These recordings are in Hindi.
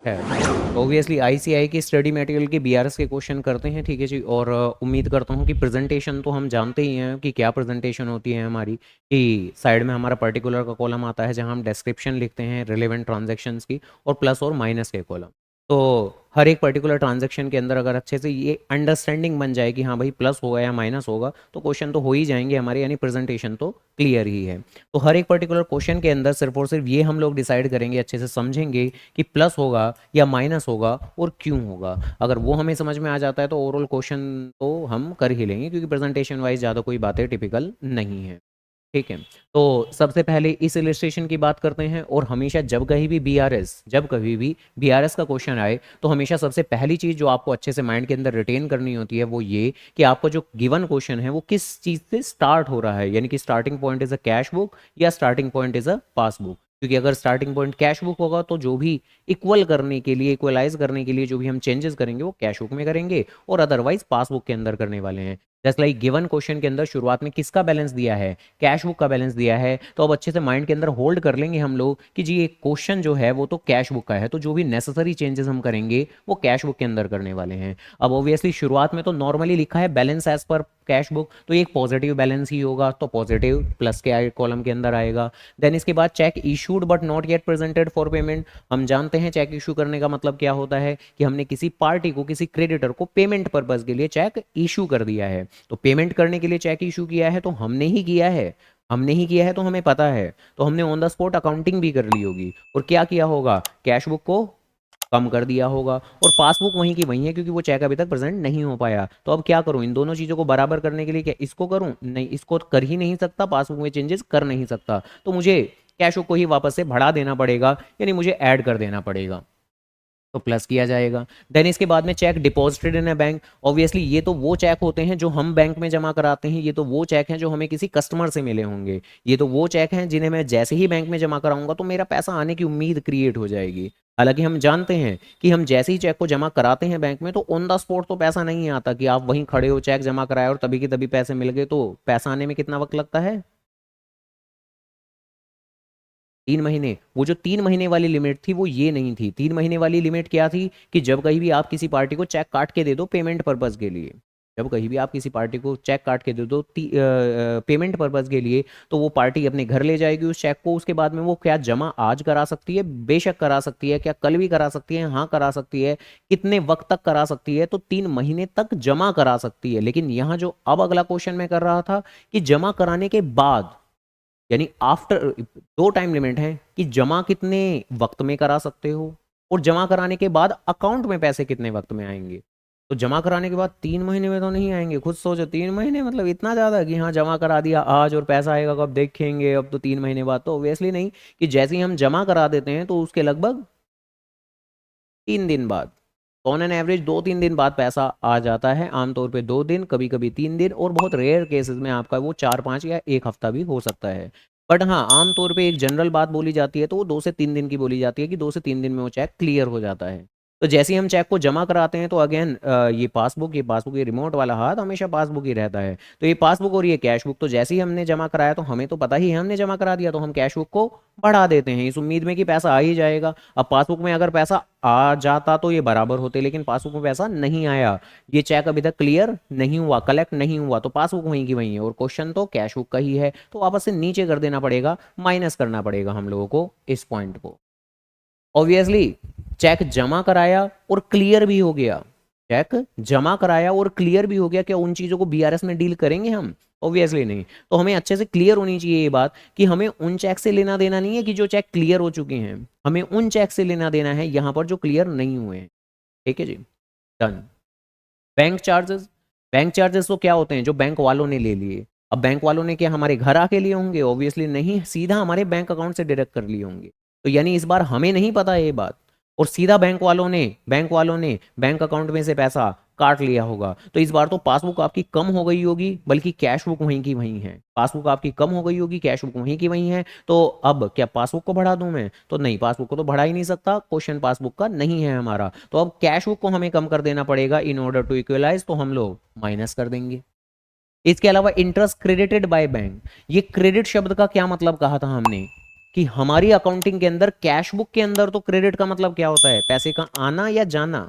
है। तो ऑब्वियसली आईसीआई की स्टडी मटेरियल के बीआरएस के क्वेश्चन करते हैं, ठीक है जी। और उम्मीद करता हूँ कि प्रेजेंटेशन तो हम जानते ही हैं कि क्या प्रेजेंटेशन होती है हमारी, कि साइड में हमारा पर्टिकुलर का कॉलम आता है जहाँ हम डिस्क्रिप्शन लिखते हैं रिलेवेंट ट्रांजैक्शंस की, और प्लस और माइनस के कॉलम। तो हर एक पर्टिकुलर ट्रांजैक्शन के अंदर अगर अच्छे से ये अंडरस्टैंडिंग बन जाए कि हाँ भाई प्लस होगा या माइनस होगा, तो क्वेश्चन तो हो ही जाएंगे हमारे, यानी प्रेजेंटेशन तो क्लियर ही है। तो हर एक पर्टिकुलर क्वेश्चन के अंदर सिर्फ और सिर्फ ये हम लोग डिसाइड करेंगे, अच्छे से समझेंगे कि प्लस होगा या माइनस होगा और क्यों होगा। अगर वो हमें समझ में आ जाता है तो ओवरऑल क्वेश्चन तो हम कर ही लेंगे, क्योंकि प्रेजेंटेशन वाइज ज़्यादा कोई बातें टिपिकल नहीं है, ठीक है। तो सबसे पहले इस इलस्ट्रेशन की बात करते हैं। और हमेशा जब कभी भी बीआरएस का क्वेश्चन आए, तो हमेशा सबसे पहली चीज़ जो आपको अच्छे से माइंड के अंदर रिटेन करनी होती है वो ये कि आपका जो गिवन क्वेश्चन है वो किस चीज़ से स्टार्ट हो रहा है, यानी कि starting point is a cash book या starting point is a passbook. क्योंकि अगर स्टार्टिंग पॉइंट कैश बुक होगा तो जो भी इक्वलाइज करने के लिए जो भी हम चेंजेस करेंगे वो कैश बुक में करेंगे, और अदरवाइज पासबुक के अंदर करने वाले हैं। जस्ट लाइक गिवन क्वेश्चन के अंदर शुरुआत में किसका बैलेंस दिया है, कैश बुक का बैलेंस दिया है, तो अब अच्छे से माइंड के अंदर होल्ड कर लेंगे हम लोग कि जी एक क्वेश्चन जो है वो तो कैश बुक का है, तो जो भी नेसेसरी चेंजेस हम करेंगे वो कैश बुक के अंदर करने वाले हैं। अब ऑब्वियसली शुरुआत में तो नॉर्मली लिखा है balance as per cash book, तो ये एक पॉजिटिव बैलेंस ही होगा, तो पॉजिटिव प्लस के कॉलम के अंदर आएगा। देन इसके बाद check issued but not yet presented for payment. हम जानते हैं चेक इशू करने का मतलब क्या होता है, कि हमने किसी पार्टी को, किसी क्रेडिटर को पेमेंट पर्पज के लिए चेक इशू कर दिया है। तो पेमेंट करने के लिए चेक इशू किया है तो हमने ही किया है तो हमें पता है, तो हमने ऑन द स्पॉट अकाउंटिंग भी कर ली होगी। और क्या किया होगा, कैश बुक को कम कर दिया होगा, और पासबुक वहीं की वहीं है क्योंकि वो चेक अभी तक प्रेजेंट नहीं हो पाया। तो अब क्या करूं, इन दोनों चीज़ों को बराबर करने के लिए क्या इसको करूं, नहीं इसको कर ही नहीं सकता, पासबुक में चेंजेस कर नहीं सकता, तो मुझे कैश बुक को ही वापस से बढ़ा देना पड़ेगा, यानी मुझे ऐड कर देना पड़ेगा, तो प्लस किया जाएगा। देन इसके बाद में check deposited in a bank. Obviously ये तो वो चेक होते हैं जो हम बैंक में जमा कराते हैं, ये तो वो चेक हैं जो हमें किसी कस्टमर से मिले होंगे, ये तो वो चेक हैं जिन्हें मैं जैसे ही बैंक में जमा कराऊंगा तो मेरा पैसा आने की उम्मीद क्रिएट हो जाएगी। हालांकि हम जानते हैं कि हम जैसे ही चेक को जमा कराते हैं बैंक में तो ऑन द स्पॉट तो पैसा नहीं आता, कि आप वहीं खड़े हो चेक जमा कराया और तभी के तभी पैसे मिल गए, तो पैसा आने में कितना वक्त लगता है, 3 महीने। वो जो 3 महीने वाली लिमिट थी वो ये नहीं थी, 3 महीने वाली लिमिट क्या थी, कि जब कहीं भी आप किसी पार्टी को चेक काट के दे दो पेमेंट पर्पज के लिए, जब कहीं भी आप किसी पार्टी को चेक काट के दे दो पेमेंट पर्पज के लिए, तो वो पार्टी अपने घर ले जाएगी उस चेक को। उसके बाद में वो क्या जमा आज करा सकती है, बेशक करा सकती है, क्या कल भी करा सकती है, हाँ करा सकती है। कितने वक्त तक करा सकती है, तो 3 महीने तक जमा करा सकती है। लेकिन यहाँ जो अब अगला क्वेश्चन मैं कर रहा था कि जमा कराने के बाद, यानी आफ्टर, दो टाइम लिमिट है कि जमा कितने वक्त में करा सकते हो, और जमा कराने के बाद अकाउंट में पैसे कितने वक्त में आएंगे। तो जमा कराने के बाद 3 महीने में तो नहीं आएंगे, खुद सोचो 3 महीने मतलब इतना ज़्यादा कि हाँ जमा करा दिया आज और पैसा आएगा कब देखेंगे, अब तो 3 महीने बाद, तो ऑब्वियसली नहीं। कि जैसे ही हम जमा करा देते हैं तो उसके लगभग 3 दिन बाद, ऑन एन एवरेज 2-3 दिन बाद पैसा आ जाता है। आमतौर पे 2 दिन, कभी कभी 3 दिन, और बहुत रेयर केसेस में आपका वो 4-5 या 1 हफ्ता भी हो सकता है। बट हाँ आमतौर पे एक जनरल बात बोली जाती है तो वो 2 से 3 दिन की बोली जाती है, कि 2 से 3 दिन में वो चेक क्लियर हो जाता है। तो जैसे ही हम चेक को जमा कराते हैं तो अगेन ये रिमोट वाला हाथ हमेशा पासबुक ही रहता है। तो ये पासबुक और ये कैश बुक, तो जैसे ही हमने जमा कराया तो हमें तो पता ही है हमने जमा करा दिया, तो हम कैश बुक को बढ़ा देते हैं इस उम्मीद में कि पैसा आ ही जाएगा। अब पासबुक में अगर पैसा आ जाता तो ये बराबर होते, लेकिन पासबुक में पैसा नहीं आया, ये चेक अभी तक क्लियर नहीं हुआ, कलेक्ट नहीं हुआ, तो पासबुक वहीं की वहीं है और क्वेश्चन तो कैश बुक का ही है, तो वापस से नीचे कर देना पड़ेगा, माइनस करना पड़ेगा हम लोगों को इस पॉइंट को। ऑब्वियसली चेक जमा कराया और क्लियर भी हो गया, चेक जमा कराया और क्लियर भी हो गया, क्या उन चीज़ों को बीआरएस में डील करेंगे हम? ऑब्वियसली नहीं। तो हमें अच्छे से क्लियर होनी चाहिए ये बात कि हमें उन चेक से लेना देना नहीं है कि जो चेक क्लियर हो चुके हैं, हमें उन चेक से लेना देना है यहाँ पर जो क्लियर नहीं हुए हैं, ठीक है जी। Done. Bank charges, bank charges तो क्या होते हैं, जो बैंक वालों ने ले लिए। अब बैंक वालों ने क्या हमारे घर आके लिए होंगे? ऑब्वियसली नहीं, सीधा हमारे बैंक अकाउंट से डिडक्ट कर लिए होंगे। तो यानी इस बार हमें नहीं पता ये बात, और सीधा बैंक वालों ने बैंक अकाउंट में से पैसा काट लिया होगा। तो इस बार तो पासबुक आपकी कम हो गई होगी, बल्कि कैश बुक वहीं की वहीं है। पासबुक आपकी कम हो गई होगी, कैश बुक वहीं की वहीं है। तो अब क्या पासबुक को बढ़ा दूं मैं? तो नहीं, पासबुक को तो बढ़ा ही नहीं सकता, क्वेश्चन पासबुक का नहीं है हमारा। तो अब कैश बुक को हमें कम कर देना पड़ेगा इन ऑर्डर टू इक्वलाइज, तो हम लोग माइनस कर देंगे। इसके अलावा इंटरेस्ट क्रेडिटेड बाय बैंक, ये क्रेडिट शब्द का क्या मतलब कहा था हमने, कि हमारी अकाउंटिंग के अंदर कैश बुक के अंदर तो क्रेडिट का मतलब क्या होता है, पैसे का आना या जाना।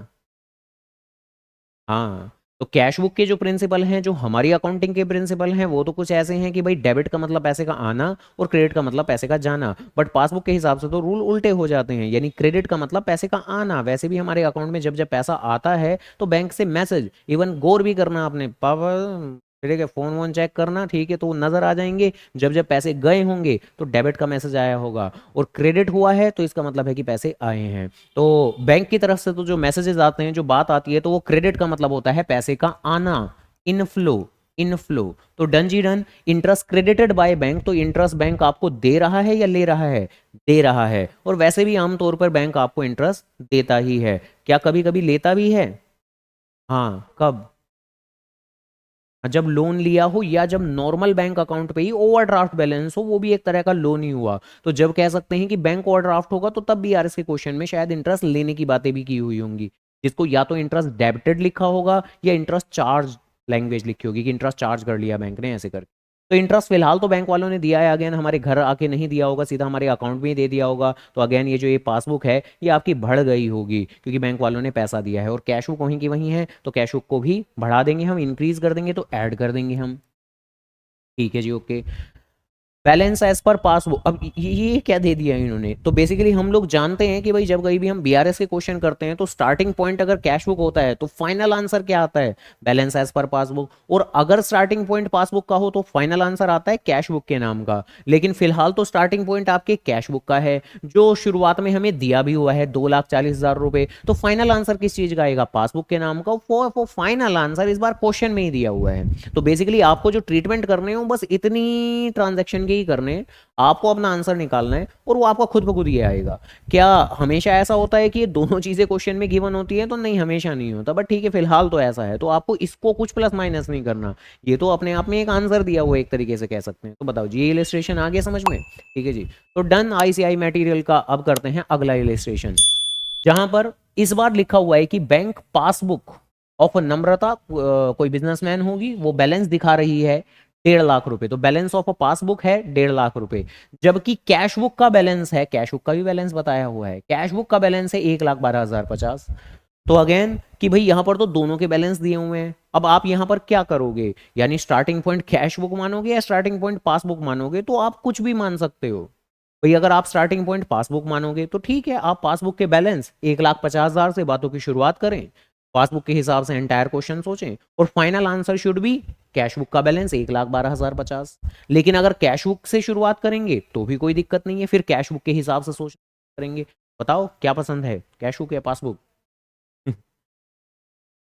हाँ, तो कैश बुक के जो प्रिंसिपल हैं, जो हमारी अकाउंटिंग के प्रिंसिपल हैं, वो तो कुछ ऐसे हैं कि भाई डेबिट का मतलब पैसे का आना और क्रेडिट का मतलब पैसे का जाना। बट पासबुक के हिसाब से तो रूल उल्टे हो जाते हैं, यानी क्रेडिट का मतलब पैसे का आना। वैसे भी हमारे अकाउंट में जब जब पैसा आता है तो बैंक से मैसेज, इवन गौर भी करना आपने पापा, ठीक है, फोन वोन चेक करना, ठीक है, तो नजर आ जाएंगे। जब जब पैसे गए होंगे तो डेबिट का मैसेज आया होगा, और क्रेडिट हुआ है तो इसका मतलब है कि पैसे आए हैं। तो बैंक की तरफ से तो जो मैसेजेस आते हैं, जो बात आती है, तो वो क्रेडिट का मतलब होता है पैसे का आना, इनफ्लो, इनफ्लो। तो डन जी done. Interest credited by bank, तो इंटरेस्ट बैंक आपको दे रहा है या ले रहा है, दे रहा है। और वैसे भी आमतौर पर बैंक आपको इंटरेस्ट देता ही है, क्या कभी कभी लेता भी है? हाँ, कब? जब लोन लिया हो, या जब नॉर्मल बैंक अकाउंट पे ही ओवरड्राफ्ट बैलेंस हो, वो भी एक तरह का लोन ही हुआ। तो जब कह सकते हैं कि बैंक ओवरड्राफ्ट होगा, तो तब भी आरएस के क्वेश्चन में शायद इंटरेस्ट लेने की बातें भी की हुई होंगी, जिसको या तो इंटरेस्ट डेबिटेड लिखा होगा या इंटरेस्ट चार्ज लैंग्वेज लिखी होगी कि इंटरेस्ट चार्ज कर लिया बैंक ने, ऐसे करके। तो इंटरेस्ट फिलहाल तो बैंक वालों ने दिया है, अगेन हमारे घर आके नहीं दिया होगा, सीधा हमारे अकाउंट में ही दे दिया होगा। तो अगेन ये जो ये पासबुक है, ये आपकी बढ़ गई होगी, क्योंकि बैंक वालों ने पैसा दिया है। और कैश बुक वहीं की वहीं है, तो कैश बुक को भी बढ़ा देंगे हम, इंक्रीज कर देंगे, तो ऐड कर देंगे हम। ठीक है जी, okay. Balance as per passbook, अब ये क्या दे दिया इन्होंने? तो बेसिकली हम लोग जानते हैं कि भाई जब कहीं भी हम बीआरएस के क्वेश्चन करते हैं, तो स्टार्टिंग पॉइंट अगर कैश बुक होता है तो फाइनल आंसर क्या आता है, बैलेंस एज पर पासबुक। और अगर स्टार्टिंग पॉइंट पासबुक का हो तो फाइनल आंसर आता है कैश बुक के नाम का। लेकिन फिलहाल तो स्टार्टिंग पॉइंट आपके कैश बुक का है, जो शुरुआत में हमें दिया भी हुआ है 2,40,000 रुपए। तो फाइनल आंसर किस चीज का आएगा, पासबुक के नाम का। वो फाइनल आंसर इस बार क्वेश्चन में ही दिया हुआ है। तो बेसिकली आपको जो ट्रीटमेंट करने हो, बस इतनी ट्रांजेक्शन के ही करने हैं, आपको अपना आंसर निकालना है, और वो आपका खुद ब खुद ही आएगा। क्या हमेशा ऐसा होता है कि ये दोनों चीजें क्वेश्चन में गिवन होती है? तो नहीं, हमेशा नहीं होता, बट ठीक है, फिलहाल तो ऐसा है। तो आपको इसको कुछ प्लस माइनस नहीं करना, ये तो अपने आप में एक आंसर दिया हुआ एक तरीके से कह सकते हैं। तो बताओ जी, ये इलिस्ट्रेशन आ गया समझ में? ठीक है जी। तो डन आईसीआई मटेरियल का। अब करते हैं अगला इलिस्ट्रेशन, जहां पर इस बार लिखा हुआ है कि बैंक पासबुक ऑफ नम्रता, कोई बिजनेसमैन होगी, वो बैलेंस दिखा रही है 1,50,000 रुपए। तो बैलेंस ऑफ अ पासबुक है 1,50,000 रुपए, जबकि कैश बुक का बैलेंस है, कैश बुक का भी बैलेंस बताया हुआ है, कैश बुक का बैलेंस है 1,12,050। तो अगेन कि भाई यहां पर तो दोनों के बैलेंस दिए हुए हैं। अब आप यहां पर क्या करोगे, यानी स्टार्टिंग पॉइंट कैश बुक मानोगे या स्टार्टिंग पॉइंट पासबुक मानोगे? तो आप कुछ भी मान सकते हो भाई। अगर आप स्टार्टिंग पॉइंट पासबुक मानोगे तो ठीक है, आप पासबुक के बैलेंस 1,50,000 से बातों की शुरुआत करें, पासबुक के हिसाब से एंटायर क्वेश्चन सोचें, और final answer should be cash book का बैलेंस 1,12,050। लेकिन अगर कैश बुक से शुरुआत करेंगे तो भी कोई दिक्कत नहीं है, फिर कैश बुक के हिसाब से सोच करेंगे। बताओ क्या पसंद है, कैश बुक या पासबुक?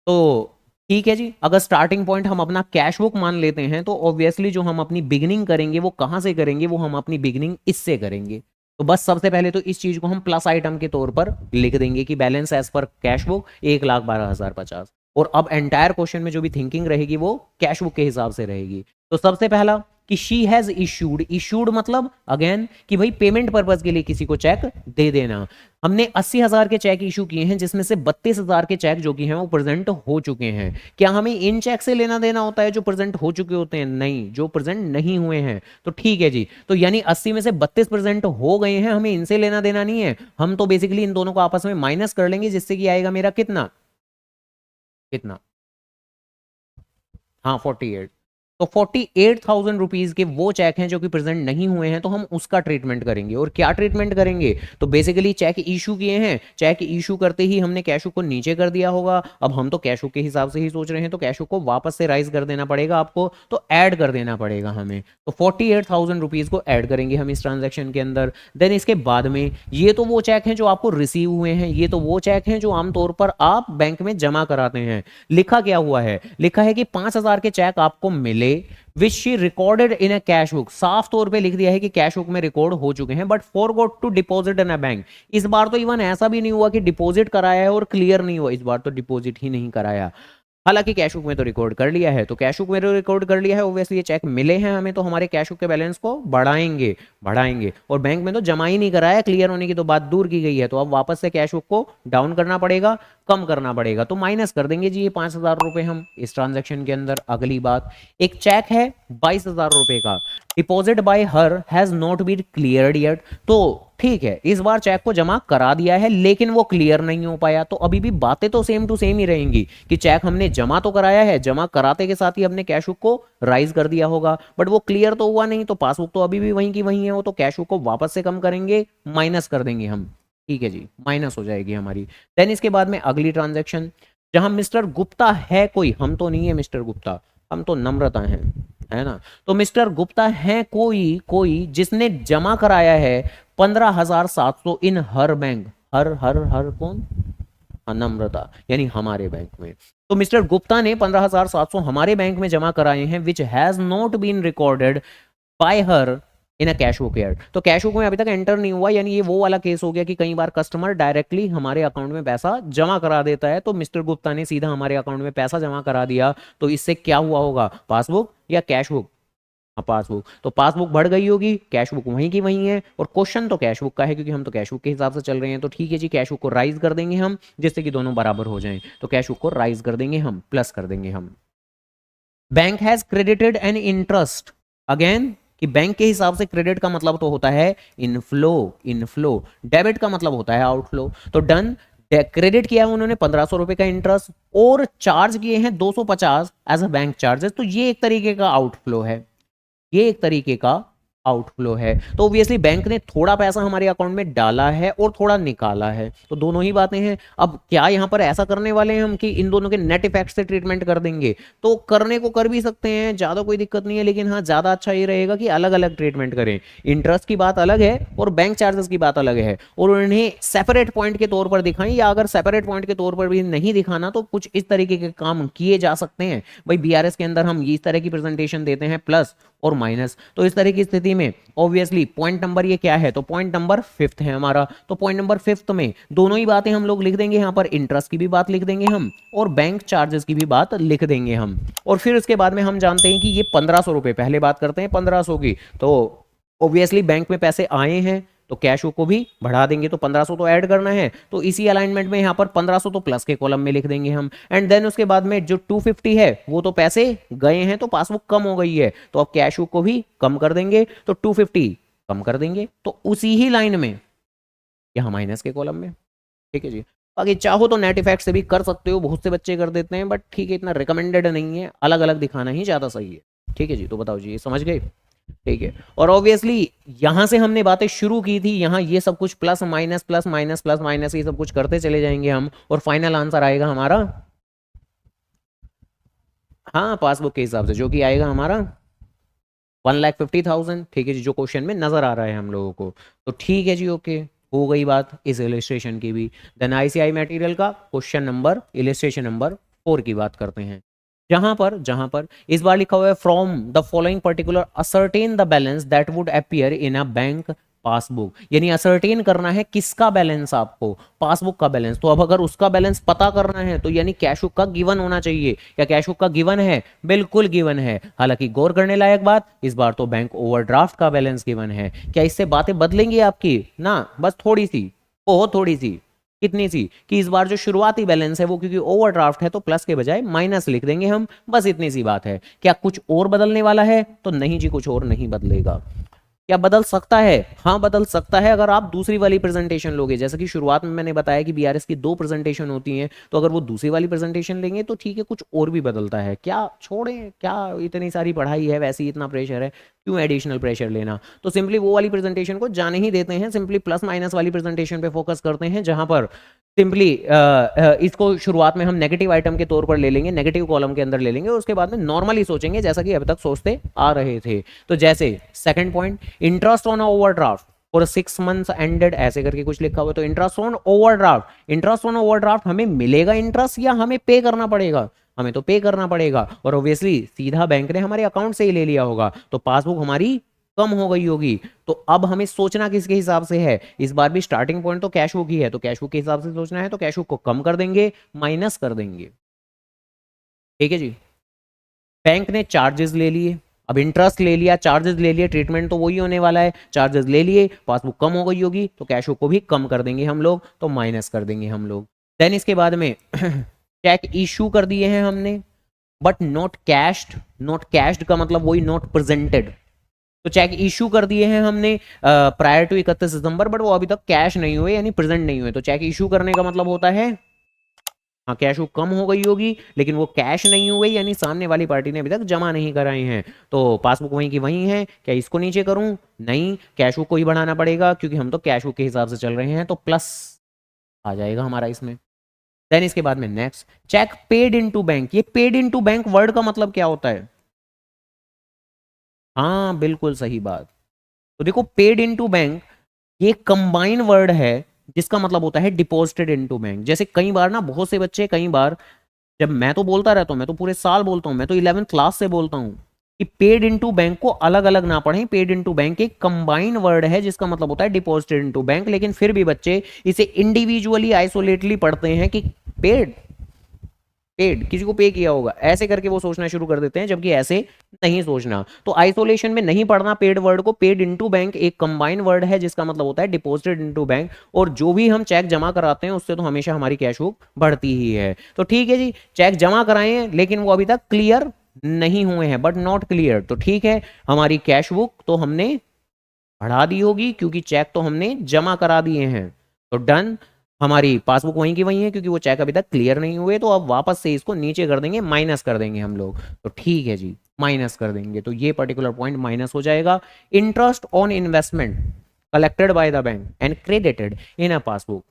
तो ठीक है जी, अगर स्टार्टिंग पॉइंट हम अपना कैश बुक मान लेते हैं, तो ऑब्वियसली जो हम अपनी बिगनिंग करेंगे वो कहां से करेंगे, वो हम अपनी बिगनिंग इससे करेंगे। तो बस सबसे पहले तो इस चीज को हम प्लस आइटम के तौर पर लिख देंगे कि balance as per cash book 1,12,050। और अब एंटायर क्वेश्चन में जो भी थिंकिंग रहेगी वो कैश बुक के हिसाब से रहेगी। तो सबसे पहला कि शी हैज इशूड, इशूड मतलब अगेन कि भाई पेमेंट पर्पज के लिए किसी को चेक दे देना। हमने 80,000 के चेक इशू किए हैं, जिसमें से 32,000 के चेक जो कि हैं वो प्रेजेंट हो चुके हैं। क्या हमें इन चेक से लेना देना होता है जो प्रेजेंट हो चुके होते हैं? नहीं, जो प्रेजेंट नहीं हुए हैं। तो ठीक है जी, तो यानी 80 में से 32 प्रेजेंट हो गए हैं, हमें इनसे लेना देना नहीं है। हम तो बेसिकली इन दोनों को आपस में माइनस कर लेंगे, जिससे कि आएगा मेरा कितना, कितना, हाँ 48। तो 48,000 रुपीज के वो चेक हैं जो कि प्रेजेंट नहीं हुए हैं, तो हम उसका ट्रीटमेंट करेंगे। और क्या ट्रीटमेंट करेंगे, तो बेसिकली चेक इशू किए हैं, चेक इशू करते ही हमने कैश बुक को नीचे कर दिया होगा। अब हम तो कैश बुक के हिसाब से ही सोच रहे हैं, तो कैश बुक को वापस से राइज कर देना पड़ेगा आपको, तो ऐड कर देना पड़ेगा हमें। तो 48,000 रुपीज को ऐड करेंगे हम इस ट्रांजेक्शन के अंदर। देन इसके बाद में ये तो वो चेक हैं जो आपको रिसीव हुए हैं, ये तो वो चेक हैं जो आमतौर पर आप बैंक में जमा कराते हैं। लिखा क्या हुआ है, लिखा है कि 5,000 के चेक आपको मिले which she recorded in a cash book. साफ तौर पे लिख दिया है कि कैश बुक में रिकॉर्ड हो चुके हैं, but forgot to deposit in a bank. इस बार तो इवन ऐसा भी नहीं हुआ कि डिपॉजिट कराया है और क्लियर नहीं हुआ, इस बार तो डिपॉजिट ही नहीं कराया। हालांकि कैश बुक में तो रिकॉर्ड कर लिया है, तो कैश बुक में तो रिकॉर्ड कर लिया है, ऑब्वियसली ये चेक मिले हैं हमें, तो हमारे कैश बुक के बैलेंस को बढ़ाएंगे, बढ़ाएंगे। और बैंक में तो जमा ही नहीं कराया, क्लियर होने की तो बात दूर की गई है। तो अब वापस से कैश बुक को डाउन करना पड़ेगा, कम करना पड़ेगा, तो माइनस कर देंगे जी ये 5,000 रुपए हम इस ट्रांजेक्शन के अंदर। अगली बात, एक चेक है 22,000 रुपए का, deposit by her has not been cleared yet. तो ठीक है, इस बार चेक को जमा करा दिया है लेकिन वो क्लियर नहीं हो पाया, तो अभी भी बातें तो सेम टू सेम ही रहेंगी कि चेक हमने जमा तो कराया है, जमा कराते के साथ ही हमने कैश बुक को राइज कर दिया होगा, बट वो क्लियर तो हुआ नहीं, तो पासबुक तो अभी भी वहीं की वहीं है, वो तो कैश बुक को वापस से कम करेंगे, माइनस कर देंगे हम। ठीक है जी, माइनस हो जाएगी हमारी। देन इसके बाद में अगली ट्रांजेक्शन, जहां मिस्टर गुप्ता है कोई, हम तो नहीं है मिस्टर गुप्ता, हम तो नम्रता हैं, है ना। तो मिस्टर गुप्ता है कोई कोई जिसने जमा कराया है 15,700 इन हर बैंक, हर हर हर कौन, नम्रता, यानी हमारे बैंक में। तो मिस्टर गुप्ता ने 15,700 हमारे बैंक में जमा कराए हैं, which has not been recorded by her in a cash book यार। तो कैश बुक में अभी तक एंटर नहीं हुआ, यानी ये वो वाला केस हो गया कि कई बार कस्टमर डायरेक्टली हमारे अकाउंट में पैसा जमा करा देता है, तो मिस्टर गुप्ता ने सीधा हमारे अकाउंट में पैसा जमा करा दिया, तो इससे क्या हुआ होगा, पासबुक या कैश बुक, हाँ पासबुक। तो पासबुक बढ़ गई होगी, कैश बुक वहीं की वहीं है, और क्वेश्चन तो कैश बुक का है क्योंकि हम तो कैश बुक के हिसाब से चल रहे हैं। तो ठीक है जी, कैश बुक को राइज कर देंगे हम, जिससे कि दोनों बराबर हो जाएं, तो कैश बुक को राइज कर देंगे हम, प्लस कर देंगे हम। Bank has credited an interest, again कि बैंक के हिसाब से क्रेडिट का मतलब तो होता है इनफ्लो, इनफ्लो, डेबिट का मतलब होता है आउटफ्लो। तो डन, क्रेडिट किया है उन्होंने 1,500 रुपए का इंटरेस्ट और चार्ज किए हैं 250 एज अ बैंक चार्जेस, तो ये एक तरीके का आउटफ्लो है, ये एक तरीके का आउटफ्लो है। तो ऑब्वियसली बैंक ने थोड़ा पैसा हमारे अकाउंट में डाला है और थोड़ा निकाला है, तो दोनों ही बातें हैं। अब क्या यहां पर ऐसा करने वाले हैं हम कि इन दोनों के नेट इफेक्ट से ट्रीटमेंट कर देंगे, तो करने को कर भी सकते हैं, ज्यादा कोई दिक्कत नहीं है, लेकिन हाँ ज्यादा अच्छा ये रहेगा कि अलग अलग ट्रीटमेंट करें। इंटरेस्ट की बात अलग है और बैंक चार्जेस की बात अलग है, और उन्हें सेपरेट पॉइंट के तौर पर दिखाएं, या अगर सेपरेट पॉइंट के तौर पर भी नहीं दिखाना तो कुछ इस तरीके के काम किए जा सकते हैं। भाई बीआरएस के अंदर हम इस तरह की प्रेजेंटेशन देते हैं, प्लस और माइनस, तो इस तरह की स्थिति में ऑब्वियसली पॉइंट नंबर ये क्या है, तो पॉइंट नंबर 5th है हमारा। तो पॉइंट नंबर 5th में दोनों ही बातें हम लोग लिख देंगे, यहां पर इंटरेस्ट की भी बात लिख देंगे हम और बैंक चार्जेस की भी बात लिख देंगे हम। और फिर उसके बाद में हम जानते हैं कि ये 1,500 रुपए, पहले बात करते हैं 1,500 की, तो ऑब्वियसली बैंक में पैसे आए हैं तो कैश को भी बढ़ा देंगे, तो 1,500 तो ऐड करना है, तो इसी अलाइनमेंट में यहाँ पर 1,500 तो प्लस के कॉलम में लिख देंगे हम। एंड देन उसके बाद में जो 250 है वो तो पैसे गए हैं, तो पासबुक कम हो गई है, तो अब कैश को भी कम कर देंगे, तो 250 कम कर देंगे, तो उसी ही लाइन में यहाँ माइनस के कॉलम में। ठीक है जी, बाकी चाहो तो नेट इफेक्ट से भी कर सकते हो, बहुत से बच्चे कर देते हैं, बट ठीक है, इतना रिकमेंडेड नहीं है, अलग अलग दिखाना ही ज़्यादा सही है। ठीक है जी, तो बताओ जी, ये समझ गए। ठीक है, और ऑब्वियसली यहां से हमने बातें शुरू की थी, यहां ये सब कुछ plus minus plus minus plus minus ये सब कुछ करते चले जाएंगे हम, और फाइनल आंसर आएगा हमारा, हाँ पासबुक के हिसाब से जो कि आएगा हमारा 1,50,000। ठीक है जी, जो क्वेश्चन में नजर आ रहा है हम लोगों को। तो ठीक है जी, ओके, हो गई बात इस इलिस्ट्रेशन की भी। देन आईसीआई मटेरियल का क्वेश्चन नंबर, इलिस्ट्रेशन नंबर 4 की बात करते हैं, जहां पर इस बार लिखा हुआ है from the following particular ascertain the balance that would appear in a bank passbook, यानी असर्टेन करना है किसका बैलेंस, आपको पासबुक का बैलेंस। तो अब अगर उसका बैलेंस पता करना है तो यानी कैश बुक का गिवन होना चाहिए, क्या कैश बुक का गिवन है, बिल्कुल गिवन है। हालांकि गौर करने लायक बात, इस बार तो बैंक ओवरड्राफ्ट का बैलेंस गिवन है। क्या इससे बातें बदलेंगी आपकी, ना बस थोड़ी सी, बहुत थोड़ी सी, कितनी सी, कि इस बार जो शुरुआती बैलेंस है वो क्योंकि ओवरड्राफ्ट है तो प्लस के बजाय माइनस लिख देंगे हम, बस इतनी सी बात है। क्या कुछ और बदलने वाला है, तो नहीं जी, कुछ और नहीं बदलेगा। क्या बदल सकता है, हाँ बदल सकता है, अगर आप दूसरी वाली प्रेजेंटेशन लोगे, जैसे कि शुरुआत में मैंने बताया कि बीआरएस की 2 प्रेजेंटेशन होती हैं, तो अगर वो दूसरी वाली प्रेजेंटेशन लेंगे तो ठीक है, कुछ और भी बदलता है, क्या छोड़ें, क्या इतनी सारी पढ़ाई है, वैसे ही इतना प्रेशर है, क्यों एडिशनल प्रेशर लेना। तो सिंपली वो वाली प्रेजेंटेशन को जाने ही देते हैं, सिंपली प्लस माइनस वाली प्रेजेंटेशन पे फोकस करते हैं, जहां पर सिंपली इसको शुरुआत में हम नेगेटिव आइटम के तौर पर ले लेंगे, नेगेटिव कॉलम के अंदर ले लेंगे, और उसके बाद में नॉर्मली सोचेंगे जैसा कि अभी तक सोचते आ रहे थे। तो जैसे second point, interest on overdraft for 6 months ended, ऐसे करके कुछ लिखा हुआ, तो interest on overdraft, interest on overdraft हमें मिलेगा इंटरेस्ट या हमें पे करना पड़ेगा, हमें तो पे करना पड़ेगा, और ऑब्वियसली सीधा बैंक ने हमारे अकाउंट से ही ले लिया होगा, तो पासबुक हमारी कम हो गई होगी। तो अब हमें सोचना किसके हिसाब से है, इस बार भी स्टार्टिंग पॉइंट तो कैश बुक ही है, तो कैश बुक के हिसाब से सोचना है, तो कैश बुक को कम कर देंगे, माइनस कर देंगे। ठीक है जी, बैंक ने चार्जेस ले लिए, अब इंटरेस्ट ले लिया, चार्जेस ले लिए, ट्रीटमेंट तो वही होने वाला है, चार्जेस ले लिए, पासबुक कम हो गई होगी, तो कैश बुक को भी कम कर देंगे हम लोग, तो माइनस कर देंगे हम लोग। देन इसके बाद में चेक इशू कर दिए हैं हमने, but not cached, not cached का मतलब वही नॉट प्रेजेंटेड, तो चेक इशू कर दिए हैं हमने प्रायर टू 31 दिसंबर, बट वो अभी तक कैश नहीं हुए यानी प्रेजेंट नहीं हुए। तो चेक इशू करने का मतलब होता है हाँ कैश वो कम हो गई होगी, लेकिन वो कैश नहीं हुई यानी सामने वाली पार्टी ने अभी तक जमा नहीं कराए हैं। तो पासबुक वहीं की वहीं है, क्या इसको नीचे करूं? नहीं, कैश बुक को ही बढ़ाना पड़ेगा क्योंकि हम तो कैश बुक के हिसाब से चल रहे हैं, तो प्लस आ जाएगा हमारा इसमें। देन इसके बाद में next, cheque paid into bank. ये पेड इनटू बैंक वर्ड का मतलब क्या होता है? हाँ बिल्कुल सही बात। तो देखो पेड इनटू बैंक ये कंबाइन वर्ड है जिसका मतलब होता है डिपॉजिटेड इनटू बैंक। जैसे कई बार ना बहुत से बच्चे, कई बार जब मैं तो बोलता रहता हूँ, मैं तो पूरे साल बोलता हूँ, मैं तो 11th क्लास से बोलता हूँ कि पेड इनटू बैंक को अलग अलग ना पढ़ें। पेड इनटू बैंक एक कंबाइन वर्ड है जिसका मतलब होता है डिपॉजिटेड इनटू बैंक, लेकिन फिर भी बच्चे इसे इंडिविजुअली आइसोलेटली पढ़ते हैं कि पेड, पेड किसी को पे किया होगा, ऐसे करके वो सोचना शुरू कर देते हैं, जबकि ऐसे नहीं सोचना। तो आइसोलेशन में नहीं पढ़ना पेड वर्ड को। पेड इनटू बैंक एक कंबाइन वर्ड है जिसका मतलब होता है डिपॉजिटेड इनटू बैंक, और जो भी हम चेक जमा कराते हैं उससे तो हमेशा हमारी कैश बुक बढ़ती ही है। तो ठीक है जी, चेक जमा कराए हैं लेकिन वो अभी तक क्लियर नहीं हुए हैं, बट नॉट क्लियर, तो ठीक है, हमारी कैश बुक तो हमने बढ़ा दी होगी क्योंकि चेक तो हमने जमा करा दिए हैं। तो डन, हमारी पासबुक वहीं की वहीं है क्योंकि वो चेक अभी तक क्लियर नहीं हुए। तो अब वापस से इसको नीचे कर देंगे, माइनस कर देंगे हम लोग। तो ठीक है जी, माइनस कर देंगे तो ये पर्टिकुलर पॉइंट माइनस हो जाएगा। Interest on investment collected by the bank and credited in a passbook.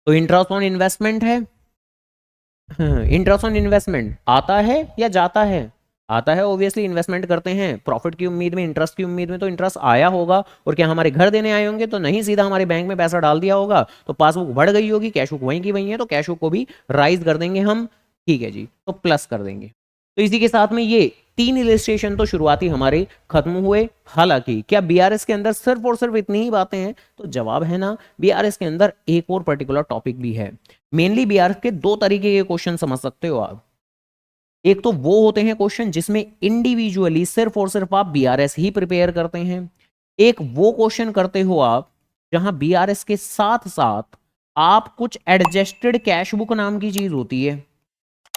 तो इंटरेस्ट ऑन इन्वेस्टमेंट है, इंटरेस्ट ऑन इन्वेस्टमेंट आता है या जाता है? आता है, ऑब्वियसली इन्वेस्टमेंट करते हैं प्रॉफिट की उम्मीद में, इंटरेस्ट की उम्मीद में, तो इंटरेस्ट आया होगा। और क्या हमारे घर देने आए होंगे? तो नहीं, सीधा हमारे बैंक में पैसा डाल दिया होगा। तो पासबुक बढ़ गई होगी, कैश बुक वहीं की वहीं है, तो कैश बुक को भी राइज कर देंगे हम। ठीक है जी, तो प्लस कर देंगे। तो इसी के साथ में ये 3 इलिस्ट्रेशन तो शुरुआती हमारे खत्म हुए। हालांकि क्या बीआरएस के अंदर सिर्फ और सिर्फ इतनी ही बातें हैं? तो जवाब है ना, बीआरएस के अंदर एक और पर्टिकुलर टॉपिक भी है। मेनली बीआरएस के दो तरीके के क्वेश्चन समझ सकते हो आप। एक तो वो होते हैं क्वेश्चन जिसमें इंडिविजुअली सिर्फ और सिर्फ आप बीआरएस ही प्रिपेयर करते हैं। एक वो क्वेश्चन करते हो आप जहां बीआरएस के साथ साथ आप कुछ एडजस्टेड कैश बुक नाम की चीज होती है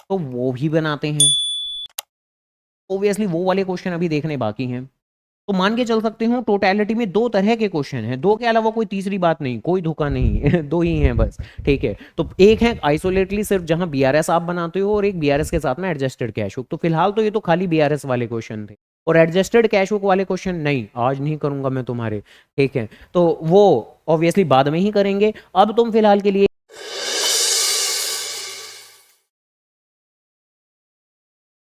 तो वो भी बनाते हैं। ऑब्वियसली वो वाले क्वेश्चन अभी देखने बाकी हैं। तो मान के चल सकते हो टोटलिटी में दो तरह के क्वेश्चन हैं, दो के अलावा कोई तीसरी बात नहीं, कोई धोखा नहीं दो ही हैं बस। ठीक है, तो एक है आइसोलेटली सिर्फ जहां बीआरएस आप बनाते हो, और एक बीआरएस के साथ में एडजस्टेड कैश बुक। तो फिलहाल तो ये तो खाली बीआरएस वाले क्वेश्चन थे, और एडजस्टेड कैश बुक वाले क्वेश्चन नहीं, आज नहीं करूंगा मैं तुम्हारे। ठीक है, तो वो ऑब्वियसली बाद में ही करेंगे। अब तुम फिलहाल के लिए